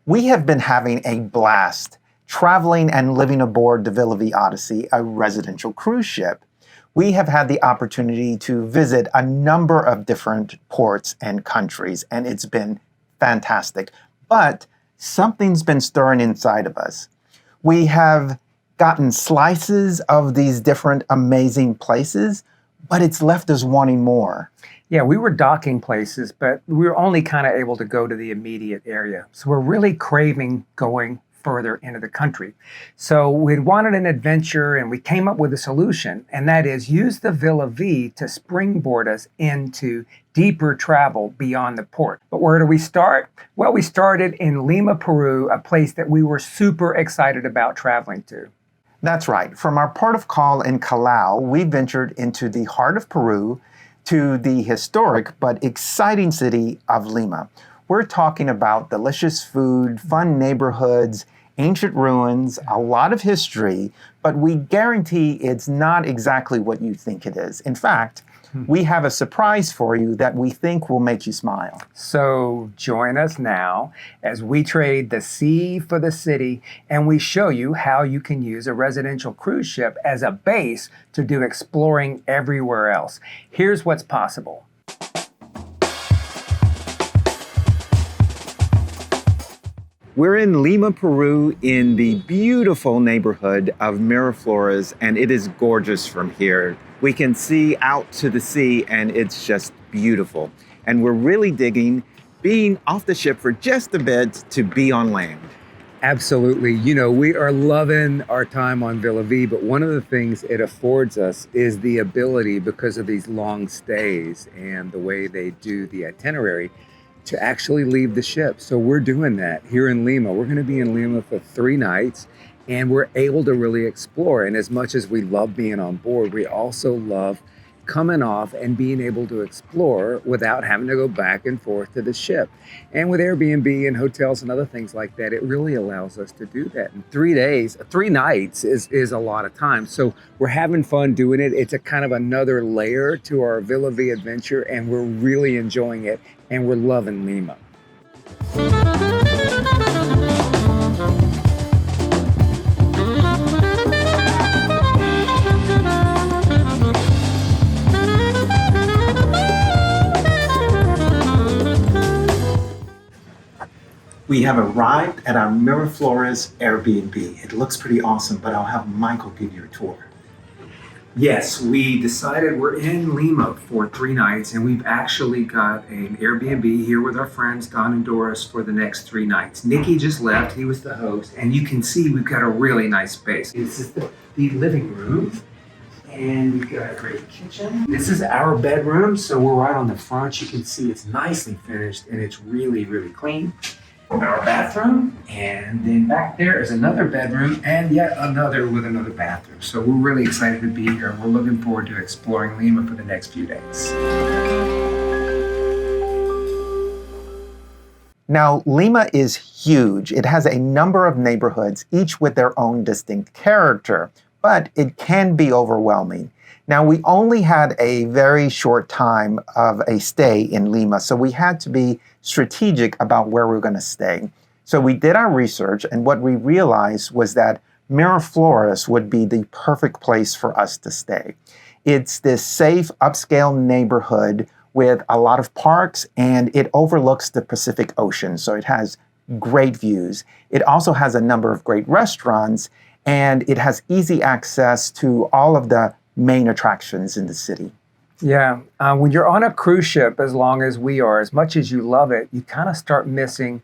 We have been having a blast traveling and living aboard the Villa Vie Odyssey, a residential cruise ship. We have had the opportunity to visit a number of different ports and countries, and it's been fantastic. But something's been stirring inside of us. We have gotten slices of these different amazing places, but it's left us wanting more. Yeah, we were docking places, but we were only kind of able to go to the immediate area. So we're really craving going further into the country. So we wanted an adventure, and we came up with a solution, and that is use the Villa Vie to springboard us into deeper travel beyond the port. But where do we start? Well, we started in Lima, Peru, a place that we were super excited about traveling to. That's right. From our port of call in Callao, we ventured into the heart of Peru to the historic but exciting city of Lima. We're talking about delicious food, fun neighborhoods, ancient ruins, a lot of history, but we guarantee it's not exactly what you think it is. In fact, we have a surprise for you that we think will make you smile. So join us now as we trade the sea for the city, and we show you how you can use a residential cruise ship as a base to do exploring everywhere else. Here's what's possible. We're in Lima, Peru, in the beautiful neighborhood of Miraflores, and it is gorgeous from here. We can see out to the sea, and it's just beautiful. And we're really digging being off the ship for just a bit to be on land. Absolutely. You know, we are loving our time on Villa Vie, but one of the things it affords us is the ability, because of these long stays and the way they do the itinerary, to actually leave the ship. So we're doing that here in Lima. We're going to be in Lima for 3 nights, and we're able to really explore. And as much as we love being on board, we also love coming off and being able to explore without having to go back and forth to the ship. And with Airbnb and hotels and other things like that, it really allows us to do that. And 3 nights is a lot of time. So we're having fun doing it. It's a kind of another layer to our Villa Vie adventure, and we're really enjoying it, and we're loving Lima. We have arrived at our Miraflores Airbnb. It looks pretty awesome, but I'll have Michael give you a tour. Yes, we decided we're in Lima for 3 nights, and we've actually got an Airbnb here with our friends Don and Doris for the next 3 nights. Nikki just left, he was the host, and you can see we've got a really nice space. This is the living room, and we've got a great kitchen. This is our bedroom, so we're right on the front. You can see it's nicely finished, and it's really, really clean. Our bathroom, and then back there is another bedroom and yet another with another bathroom. So we're really excited to be here, and we're looking forward to exploring Lima for the next few days. Now, Lima is huge. It has a number of neighborhoods, each with their own distinct character, but it can be overwhelming. Now, we only had a very short time of a stay in Lima, so we had to be strategic about where we were going to stay. So we did our research, and what we realized was that Miraflores would be the perfect place for us to stay. It's this safe, upscale neighborhood with a lot of parks, and it overlooks the Pacific Ocean, so it has great views. It also has a number of great restaurants, and it has easy access to all of the main attractions in the city. Yeah, when you're on a cruise ship, as long as we are, as much as you love it, you kind of start missing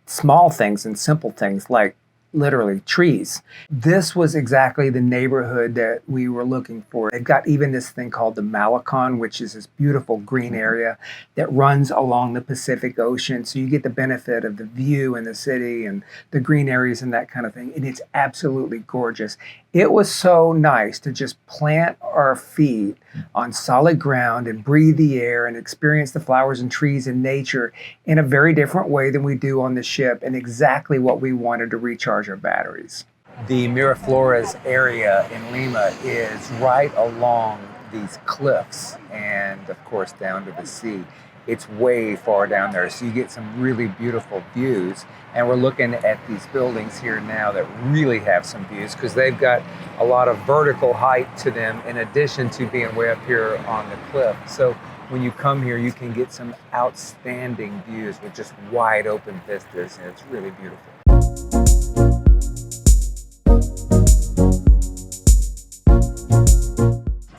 small things and simple things like literally trees. This was exactly the neighborhood that we were looking for. They've got even this thing called the Malecon, which is this beautiful green area that runs along the Pacific Ocean. So you get the benefit of the view in the city and the green areas and that kind of thing. And it's absolutely gorgeous. It was so nice to just plant our feet on solid ground and breathe the air and experience the flowers and trees and nature in a very different way than we do on the ship, and exactly what we wanted to recharge our batteries. The Miraflores area in Lima is right along these cliffs and, of course, down to the sea. it's way far down there. So you get some really beautiful views. And we're looking at these buildings here now that really have some views because they've got a lot of vertical height to them in addition to being way up here on the cliff. So when you come here, you can get some outstanding views with just wide open vistas, and it's really beautiful.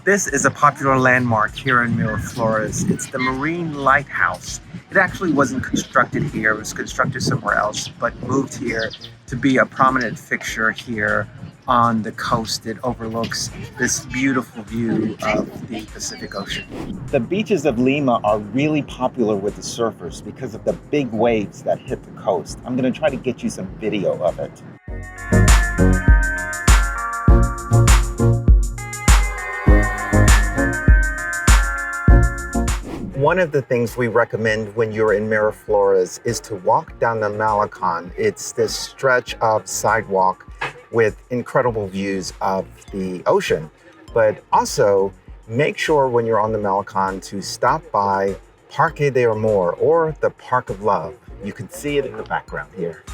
This is a popular landmark here in Miraflores. It's the Marine Lighthouse. It actually wasn't constructed here, it was constructed somewhere else, but moved here to be a prominent fixture here on the coast. It overlooks this beautiful view of the Pacific Ocean. The beaches of Lima are really popular with the surfers because of the big waves that hit the coast. I'm going to try to get you some video of it. One of the things we recommend when you're in Miraflores is to walk down the Malecon. It's this stretch of sidewalk with incredible views of the ocean. But also make sure when you're on the Malecon to stop by Parque de Amor, or the Park of Love. You can see it in the background here.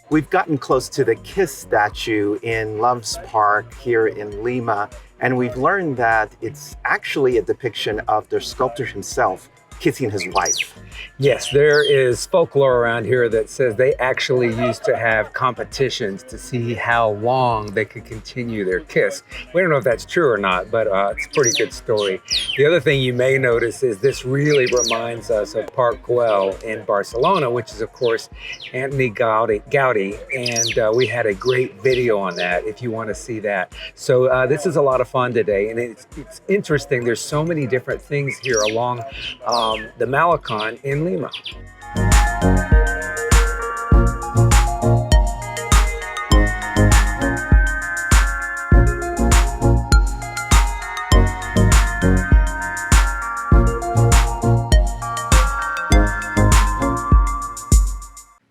We've gotten close to the Kiss statue in Love's Park here in Lima, and we've learned that it's actually a depiction of the sculptor himself kissing his wife. Yes, there is folklore around here that says they actually used to have competitions to see how long they could continue their kiss. We don't know if that's true or not, but it's a pretty good story. The other thing you may notice is this really reminds us of Park Güell in Barcelona, which is, of course, Anthony Gaudi, and we had a great video on that if you want to see that. So this is a lot of fun today, and it's interesting. There's so many different things here along the Malecon in Lima.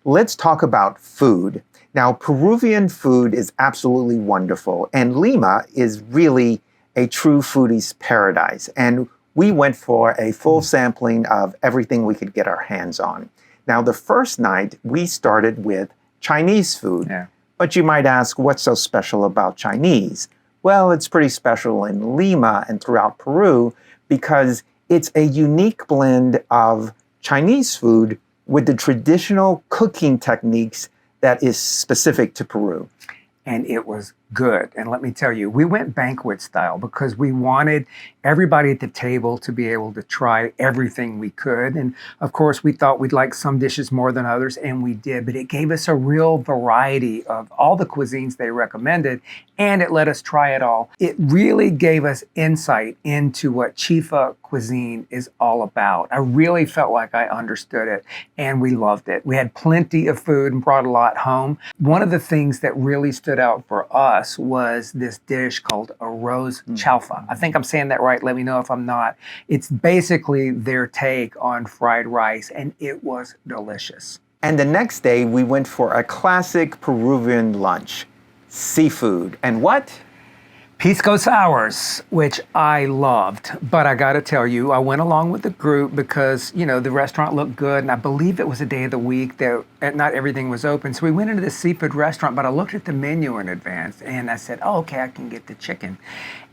Let's talk about food. Now, Peruvian food is absolutely wonderful, and Lima is really a true foodie's paradise. And we went for a full sampling of everything we could get our hands on. Now, the first night, we started with Chinese food. Yeah. But you might ask, what's so special about Chinese? Well, it's pretty special in Lima and throughout Peru because it's a unique blend of Chinese food with the traditional cooking techniques that is specific to Peru. And it was good. And let me tell you, we went banquet style because we wanted everybody at the table to be able to try everything we could. And of course, we thought we'd like some dishes more than others, and we did. But it gave us a real variety of all the cuisines they recommended, and it let us try it all. It really gave us insight into what Chifa cuisine is all about. I really felt like I understood it, and we loved it. We had plenty of food and brought a lot home. One of the things that really stood out for us was this dish called arroz chaufa. I think I'm saying that right. Let me know if I'm not. It's basically their take on fried rice, and it was delicious. And the next day, we went for a classic Peruvian lunch, seafood. And what? Pisco sours, which I loved, but I gotta tell you, I went along with the group because, you know, the restaurant looked good, and I believe it was a day of the week that not everything was open. So we went into the seafood restaurant, but I looked at the menu in advance, and I said, oh, okay, I can get the chicken.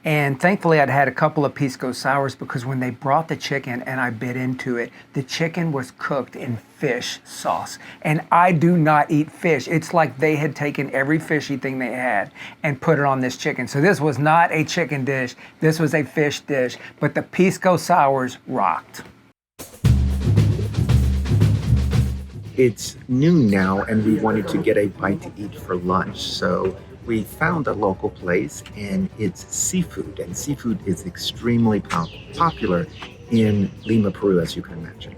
And thankfully, I'd had a couple of pisco sours because when they brought the chicken and I bit into it, the chicken was cooked in fish sauce. And I do not eat fish. It's like they had taken every fishy thing they had and put it on this chicken. So this was not a chicken dish. This was a fish dish. But the pisco sours rocked. It's noon now, and we wanted to get a bite to eat for lunch. So we found a local place, and it's seafood. And seafood is extremely popular in Lima, Peru, as you can imagine.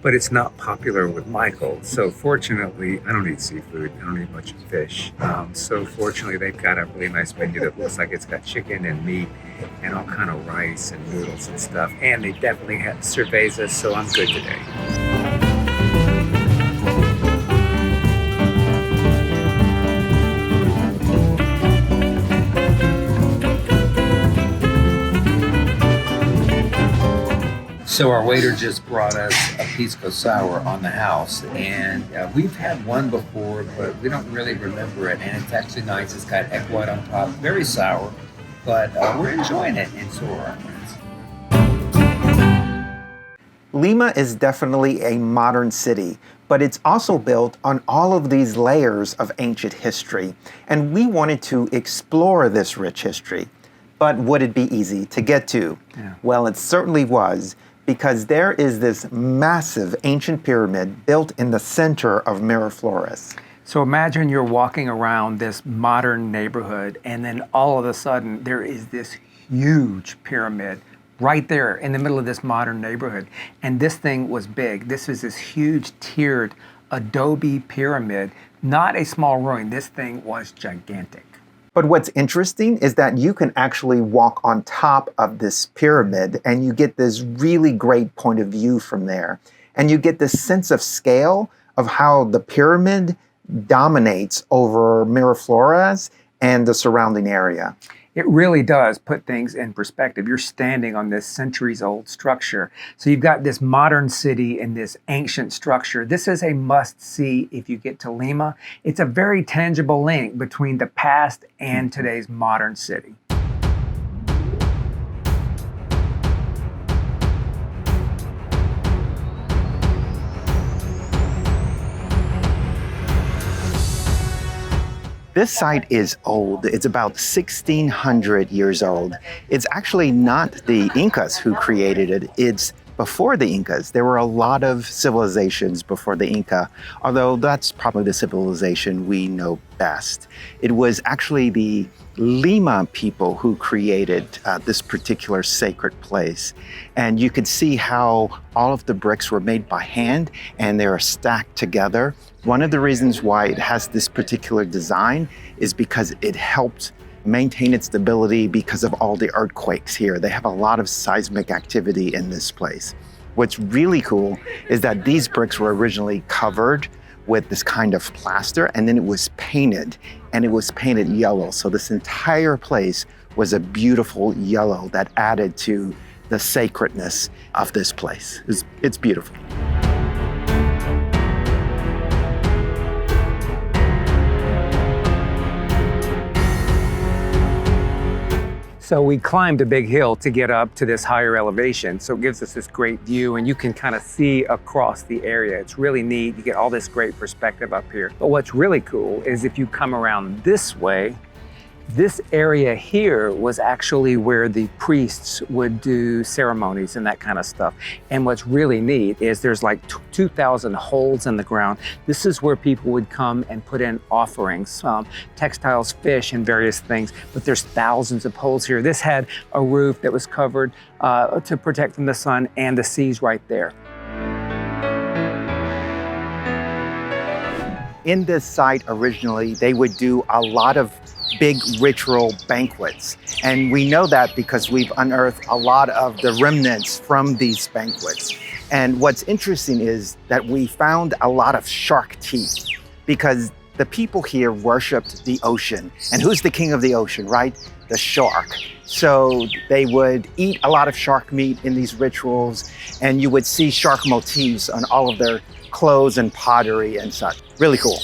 But it's not popular with Michael. So fortunately, I don't eat seafood. I don't eat much fish. So fortunately, they've got a really nice menu that looks like it's got chicken and meat and all kind of rice and noodles and stuff. And they definitely have cervezas, so I'm good today. So our waiter just brought us a pisco sour on the house, and we've had one before, but we don't really remember it. And it's actually nice. It's got egg white on top, very sour, but we're enjoying it, and so are our friends. Lima is definitely a modern city, but it's also built on all of these layers of ancient history, and we wanted to explore this rich history. But would it be easy to get to? Yeah. Well, it certainly was, because there is this massive ancient pyramid built in the center of Miraflores. So imagine you're walking around this modern neighborhood, and then all of a sudden there is this huge pyramid right there in the middle of this modern neighborhood. And this thing was big. This is this huge tiered adobe pyramid, not a small ruin. This thing was gigantic. But what's interesting is that you can actually walk on top of this pyramid and you get this really great point of view from there. And you get this sense of scale of how the pyramid dominates over Miraflores and the surrounding area. It really does put things in perspective. You're standing on this centuries-old structure. So you've got this modern city and this ancient structure. This is a must-see if you get to Lima. It's a very tangible link between the past and today's modern city. This site is old. It's about 1,600 years old. It's actually not the Incas who created it. It's before the Incas. There were a lot of civilizations before the Inca, although that's probably the civilization we know best. It was actually the Lima people who created this particular sacred place. And you could see how all of the bricks were made by hand and they are stacked together. One of the reasons why it has this particular design is because it helped maintain its stability because of all the earthquakes here. They have a lot of seismic activity in this place. What's really cool is that these bricks were originally covered with this kind of plaster, and then it was painted, and it was painted yellow. So this entire place was a beautiful yellow that added to the sacredness of this place. It's beautiful. So we climbed a big hill to get up to this higher elevation. So it gives us this great view and you can kind of see across the area. It's really neat. You get all this great perspective up here. But what's really cool is if you come around this way, this area here was actually where the priests would do ceremonies and that kind of stuff. And what's really neat is there's like 2,000 holes in the ground. This is where people would come and put in offerings, textiles, fish, and various things. But there's thousands of holes here. This had a roof that was covered to protect from the sun, and the sea's right there. In this site originally, they would do a lot of big ritual banquets. And we know that because we've unearthed a lot of the remnants from these banquets. And what's interesting is that we found a lot of shark teeth because the people here worshiped the ocean. And who's the king of the ocean, right? The shark. So they would eat a lot of shark meat in these rituals, and you would see shark motifs on all of their clothes and pottery and such. Really cool.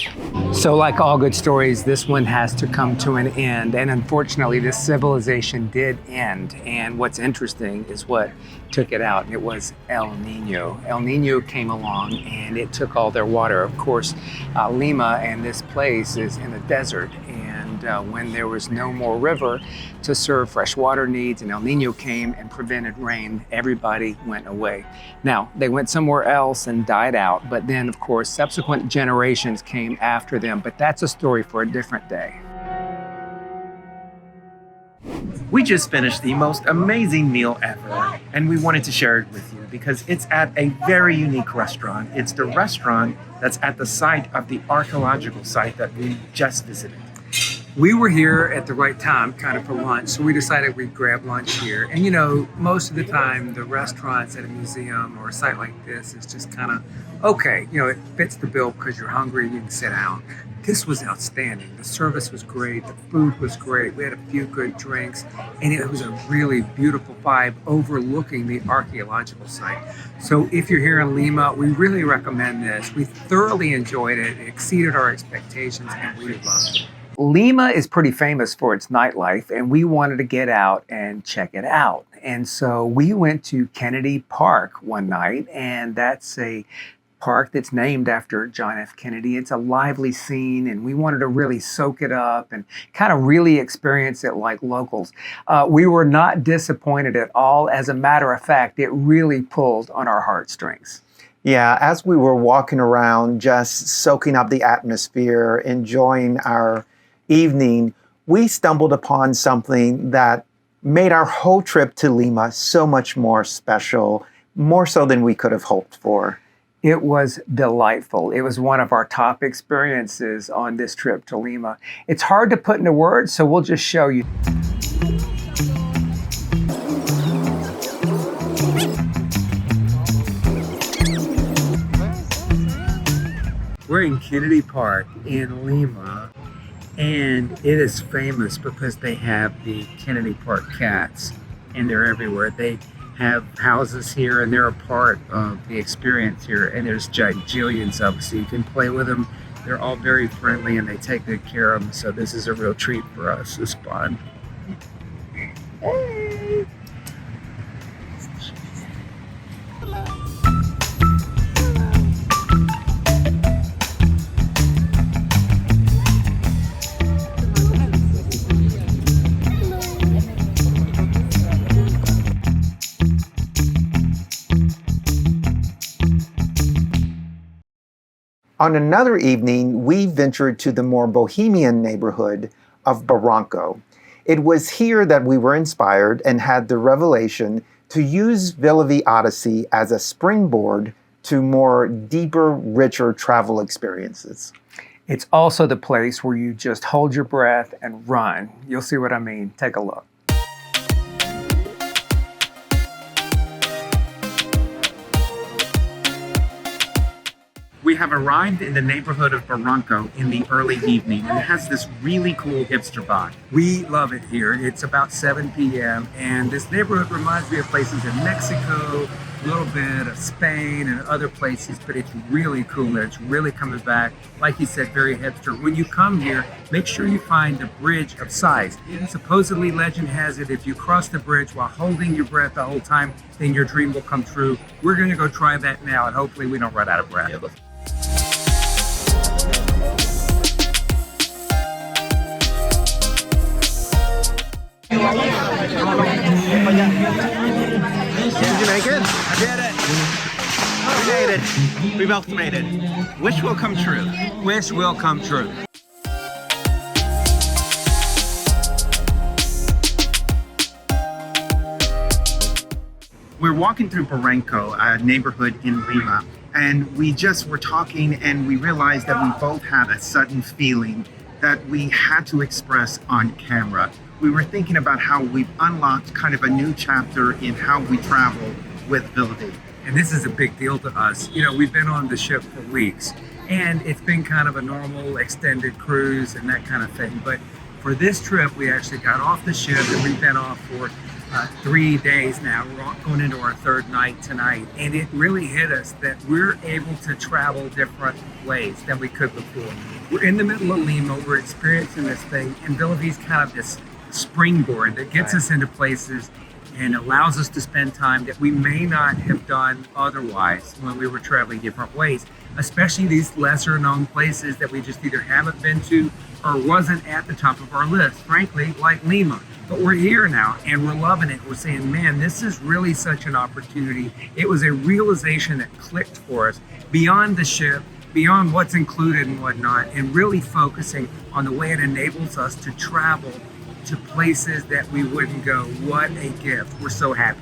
So like all good stories, this one has to come to an end. And unfortunately, this civilization did end. And what's interesting is what took it out. It was El Nino. El Nino came along and it took all their water. Of course, Lima and this place is in the desert. And when there was no more river to serve fresh water needs and El Nino came and prevented rain, everybody went away. Now, they went somewhere else and died out, but then of course, subsequent generations came after them, but that's a story for a different day. We just finished the most amazing meal ever, and we wanted to share it with you because it's at a very unique restaurant. It's the restaurant that's at the site of the archaeological site that we just visited. We were here at the right time, kind of for lunch, so we decided we'd grab lunch here. And you know, most of the time, the restaurants at a museum or a site like this is just kind of, okay, you know, it fits the bill because you're hungry, you can sit down. This was outstanding. The service was great. The food was great. We had a few good drinks, and it was a really beautiful vibe overlooking the archaeological site. So if you're here in Lima, we really recommend this. We thoroughly enjoyed it. It exceeded our expectations, and we loved it. Lima is pretty famous for its nightlife, and we wanted to get out and check it out. And so we went to Kennedy Park one night, and that's a park that's named after John F. Kennedy. It's a lively scene, and we wanted to really soak it up and kind of really experience it like locals. We were not disappointed at all. As a matter of fact, it really pulled on our heartstrings. Yeah, as we were walking around, just soaking up the atmosphere, enjoying our evening, we stumbled upon something that made our whole trip to Lima so much more special, more so than we could have hoped for. It was delightful. It was one of our top experiences on this trip to Lima. It's hard to put into words, so we'll just show you. We're in Kennedy Park in Lima, and it is famous because they have the Kennedy Park cats, and they're everywhere. They have houses here, and they're a part of the experience here, and there's gajillions of them, so you can play with them. They're all very friendly, and they take good care of them, so this is a real treat for us. It's fun. Hey! On another evening, we ventured to the more bohemian neighborhood of Barranco. It was here that we were inspired and had the revelation to use Villa Vie Odyssey as a springboard to more deeper, richer travel experiences. It's also the place where you just hold your breath and run. You'll see what I mean. Take a look. We have arrived in the neighborhood of Barranco in the early evening, and it has this really cool hipster vibe. We love it here. It's about 7 p.m. and this neighborhood reminds me of places in Mexico, a little bit of Spain and other places, but it's really cool and it's really coming back. Like you said, very hipster. When you come here, make sure you find the Bridge of Sighs. Supposedly, legend has it, if you cross the bridge while holding your breath the whole time, then your dream will come true. We're gonna go try that now, and hopefully we don't run out of breath. Did you make it? I did it. We made it. We both made it. Wish will come true. Wish will come true. We're walking through Barranco, a neighborhood in Lima, and we just were talking and we realized that we both had a sudden feeling that we had to express on camera. We were thinking about how we've unlocked kind of a new chapter in how we travel with Villa Vie. And this is a big deal to us. You know, we've been on the ship for weeks, and it's been kind of a normal extended cruise and that kind of thing. But for this trip, we actually got off the ship and we've been off for 3 days now. We're going into our third night tonight, and it really hit us that we're able to travel different ways than we could before. We're in the middle of Lima, we're experiencing this thing, and Villa Vie's kind of this springboard that gets us into places and allows us to spend time that we may not have done otherwise when we were traveling different ways, especially these lesser known places that we just either haven't been to or wasn't at the top of our list, frankly, like Lima. But we're here now and we're loving it. We're saying, man, this is really such an opportunity. It was a realization that clicked for us beyond the ship, beyond what's included and whatnot, and really focusing on the way it enables us to travel to places that we wouldn't go. What a gift. We're so happy.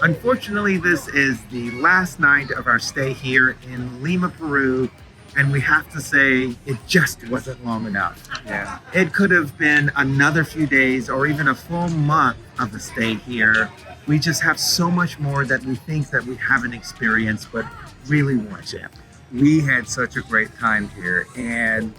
Unfortunately, this is the last night of our stay here in Lima, Peru, and we have to say it just wasn't long enough. Yeah. It could have been another few days or even a full month of a stay here, We just have so much more that we think that we haven't experienced, but really want to. We had such a great time here. And,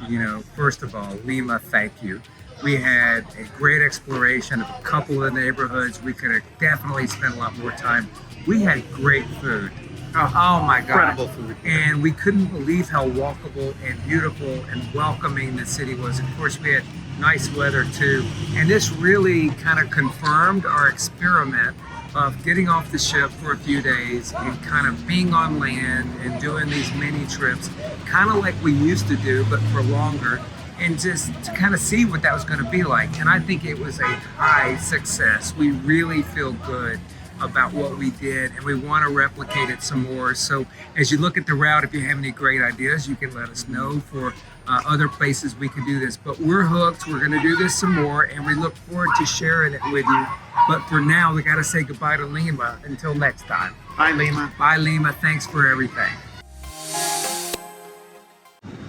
first of all, Lima, thank you. We had a great exploration of a couple of neighborhoods. We could have definitely spent a lot more time. We had great food. Oh my God. Incredible food. And we couldn't believe how walkable and beautiful and welcoming the city was. Of course, we had nice weather too. And this really kind of confirmed our experiment of getting off the ship for a few days and kind of being on land and doing these mini trips, kind of like we used to do, but for longer, and just to kind of see what that was going to be like. And I think it was a high success. We really feel good about what we did, and we want to replicate it some more. So as you look at the route, if you have any great ideas, you can let us know for other places we can do this. But we're hooked. We're going to do this some more, and we look forward to sharing it with you. But for now, we got to say goodbye to Lima. Until next time. Bye, Lima. Bye, Lima. Thanks for everything.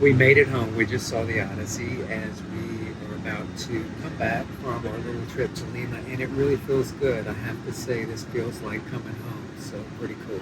We made it home. We just saw the Odyssey as we are about to come back from our little trip to Lima, and it really feels good. I have to say, this feels like coming home. So pretty cool.